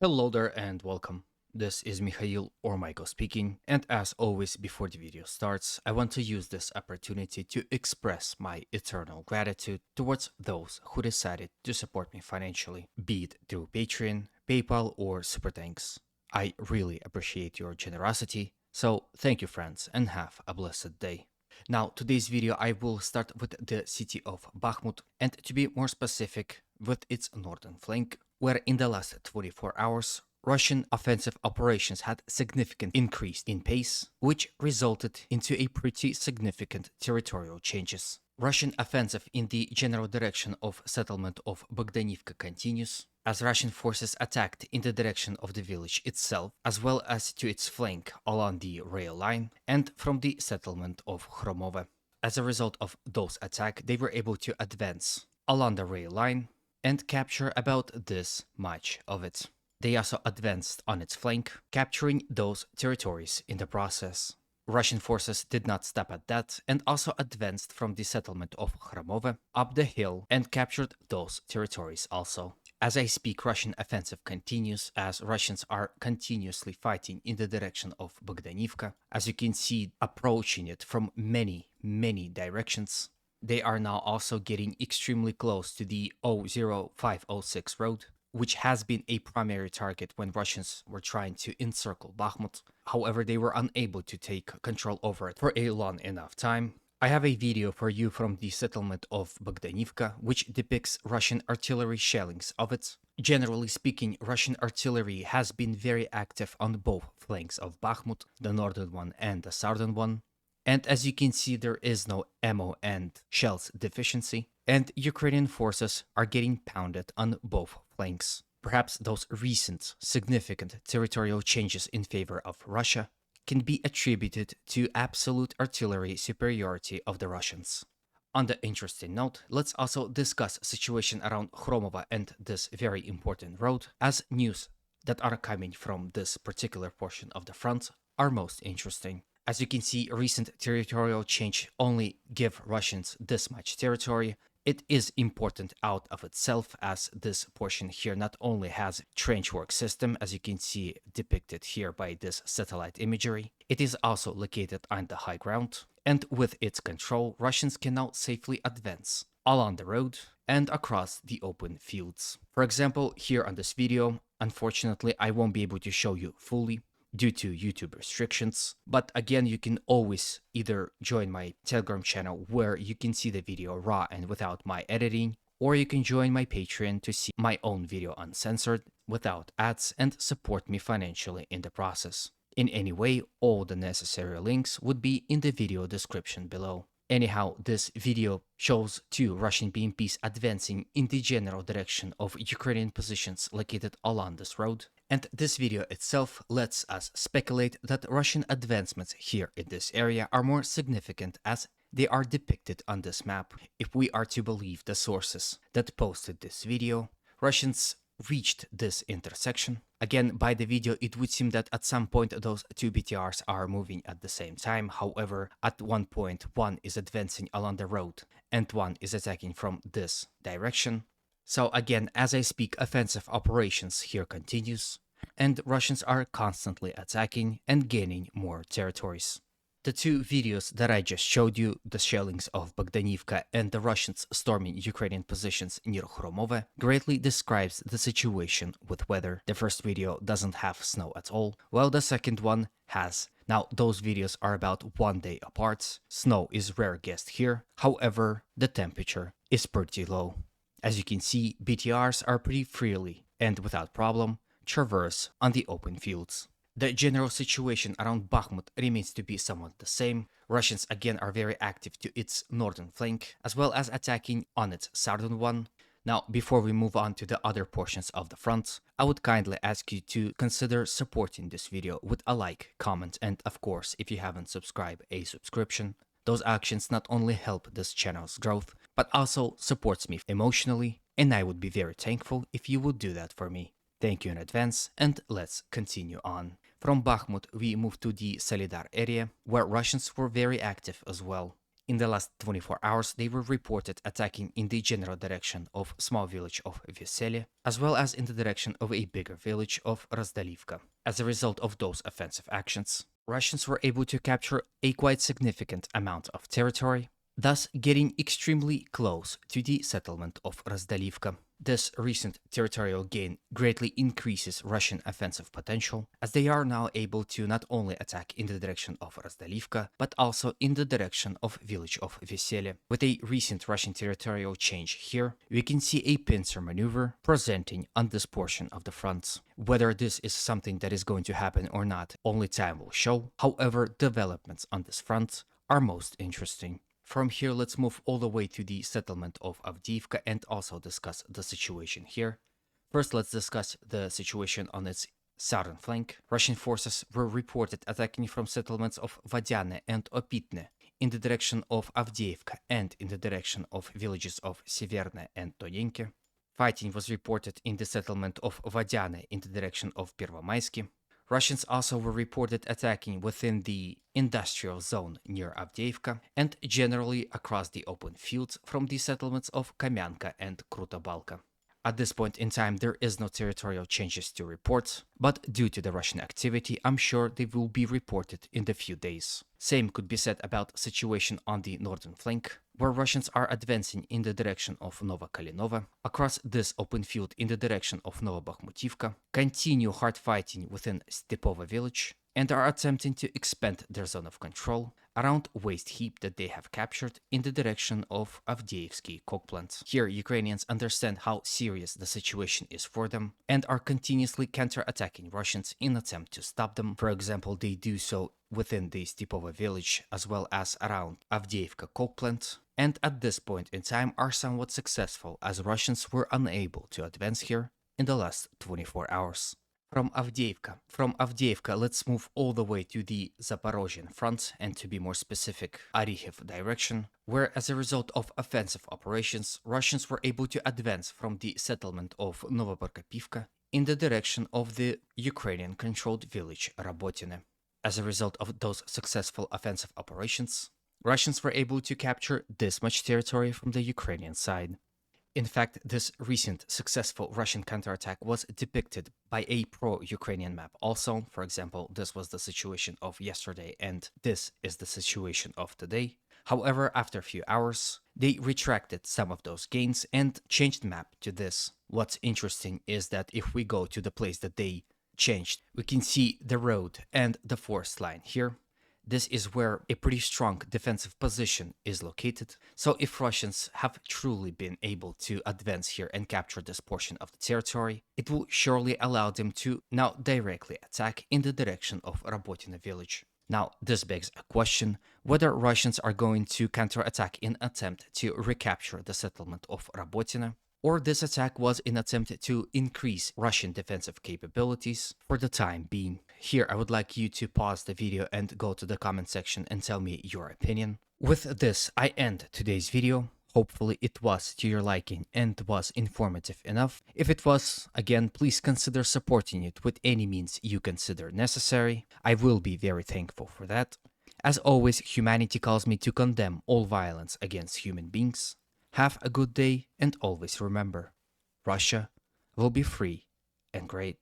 Hello there and welcome. This is Mikhail or Michael speaking, and as always before the video starts, I want to use this opportunity to express my eternal gratitude towards those who decided to support me financially, be it through Patreon, PayPal, or Super Thanks. I really appreciate your generosity, so thank you friends and have a blessed day. Now, today's video I will start with the city of Bakhmut, and to be more specific, with its northern flank, where in the last 24 hours, Russian offensive operations had significantly increased in pace, which resulted into a pretty significant territorial changes. Russian offensive in the general direction of settlement of Bogdanivka continues, as Russian forces attacked in the direction of the village itself, as well as to its flank along the rail line and from the settlement of Khromove. As a result of those attacks, they were able to advance along the rail line and capture about this much of it. They also advanced on its flank, capturing those territories in the process. Russian forces did not stop at that and also advanced from the settlement of Khromove up the hill and captured those territories also. As I speak, Russian offensive continues as Russians are continuously fighting in the direction of Bogdanivka, as you can see approaching it from many directions. They are now also getting extremely close to the 00506 road, which has been a primary target when Russians were trying to encircle Bakhmut. However, they were unable to take control over it for a long enough time. I have a video for you from the settlement of Bogdanivka, which depicts Russian artillery shellings of it. Generally speaking, Russian artillery has been very active on both flanks of Bakhmut, the northern one and the southern one. And as you can see, there is no ammo and shells deficiency, and Ukrainian forces are getting pounded on both flanks. Perhaps those recent significant territorial changes in favor of Russia can be attributed to absolute artillery superiority of the Russians. On the interesting note, let's also discuss situation around Khromova and this very important road, as news that are coming from this particular portion of the front are most interesting. As you can see, recent territorial change only give Russians this much territory. It is important out of itself, as this portion here not only has trench work system, as you can see depicted here by this satellite imagery, it is also located on the high ground, and with its control, Russians can now safely advance along the road and across the open fields. For example, here on this video, unfortunately I won't be able to show you fully due to YouTube restrictions, but again, you can always either join my Telegram channel where you can see the video raw and without my editing, or you can join my Patreon to see my own video uncensored without ads and support me financially in the process. In any way, all the necessary links would be in the video description below. Anyhow, this video shows two Russian BMPs advancing in the general direction of Ukrainian positions located along this road. And this video itself lets us speculate that Russian advancements here in this area are more significant as they are depicted on this map. If we are to believe the sources that posted this video, Russians reached this intersection. Again, by the video, it would seem that at some point those two BTRs are moving at the same time. However, at one point, one is advancing along the road and one is attacking from this direction. So again, as I speak, offensive operations here continues, and Russians are constantly attacking and gaining more territories. The two videos that I just showed you, the shellings of Bogdanivka and the Russians storming Ukrainian positions near Khromove, greatly describes the situation with weather. The first video doesn't have snow at all, while the second one has. Now, those videos are about 1 day apart. Snow is rare guest here, however, the temperature is pretty low. As you can see, BTRs are pretty freely and without problem traverse on the open fields. The general situation around Bakhmut remains to be somewhat the same. Russians again are very active to its northern flank, as well as attacking on its southern one. Now, before we move on to the other portions of the front, I would kindly ask you to consider supporting this video with a like, comment, and of course, if you haven't subscribed, a subscription. Those actions not only help this channel's growth, but also supports me emotionally, and I would be very thankful if you would do that for me. Thank you in advance, and let's continue on. From Bakhmut, we move to the Soledar area, where Russians were very active as well. In the last 24 hours, they were reported attacking in the general direction of small village of Vesely, as well as in the direction of a bigger village of Avdiivka. As a result of those offensive actions, Russians were able to capture a quite significant amount of territory, thus getting extremely close to the settlement of Avdiivka. This recent territorial gain greatly increases Russian offensive potential, as they are now able to not only attack in the direction of Avdiivka, but also in the direction of village of Vesely. With a recent Russian territorial change here, we can see a pincer maneuver presenting on this portion of the front. Whether this is something that is going to happen or not, only time will show. However, developments on this front are most interesting. From here, let's move all the way to the settlement of Avdiivka and also discuss the situation here. First, let's discuss the situation on its southern flank. Russian forces were reported attacking from settlements of Vadiane and Opitne in the direction of Avdiivka and in the direction of villages of Severne and Tonenke. Fighting was reported in the settlement of Vadiane in the direction of Pervomaysky. Russians also were reported attacking within the industrial zone near Avdiivka and generally across the open fields from the settlements of Kamyanka and Krutobalka. At this point in time, there is no territorial changes to report, but due to the Russian activity, I'm sure they will be reported in the few days. Same could be said about situation on the northern flank, where Russians are advancing in the direction of Nova Kalinova, across this open field in the direction of Nova Bakhmutivka, continue hard fighting within Stepova village, and are attempting to expand their zone of control around waste heap that they have captured in the direction of Avdiivsky coke plant. Here, Ukrainians understand how serious the situation is for them and are continuously counter-attacking Russians in attempt to stop them. For example, they do so within the Stepova village as well as around Avdiivka coke plant, and at this point in time are somewhat successful as Russians were unable to advance here in the last 24 hours. From Avdiivka, let's move all the way to the Zaporizhzhian front, and to be more specific, Orikhiv direction, where as a result of offensive operations, Russians were able to advance from the settlement of Novoprokopivka in the direction of the Ukrainian-controlled village Rabotine. As a result of those successful offensive operations, Russians were able to capture this much territory from the Ukrainian side. In fact, this recent successful Russian counterattack was depicted by a pro-Ukrainian map also. For example, this was the situation of yesterday and this is the situation of today. However, after a few hours, they retracted some of those gains and changed the map to this. What's interesting is that if we go to the place that they changed, we can see the road and the forest line here. This is where a pretty strong defensive position is located. So if Russians have truly been able to advance here and capture this portion of the territory, it will surely allow them to now directly attack in the direction of Rabotine village. Now, this begs a question whether Russians are going to counterattack in attempt to recapture the settlement of Rabotine, or this attack was in attempt to increase Russian defensive capabilities for the time being. Here, I would like you to pause the video and go to the comment section and tell me your opinion. With this, I end today's video. Hopefully it was to your liking and was informative enough. If it was, again, please consider supporting it with any means you consider necessary. I will be very thankful for that. As always, humanity calls me to condemn all violence against human beings. Have a good day and always remember, Russia will be free and great.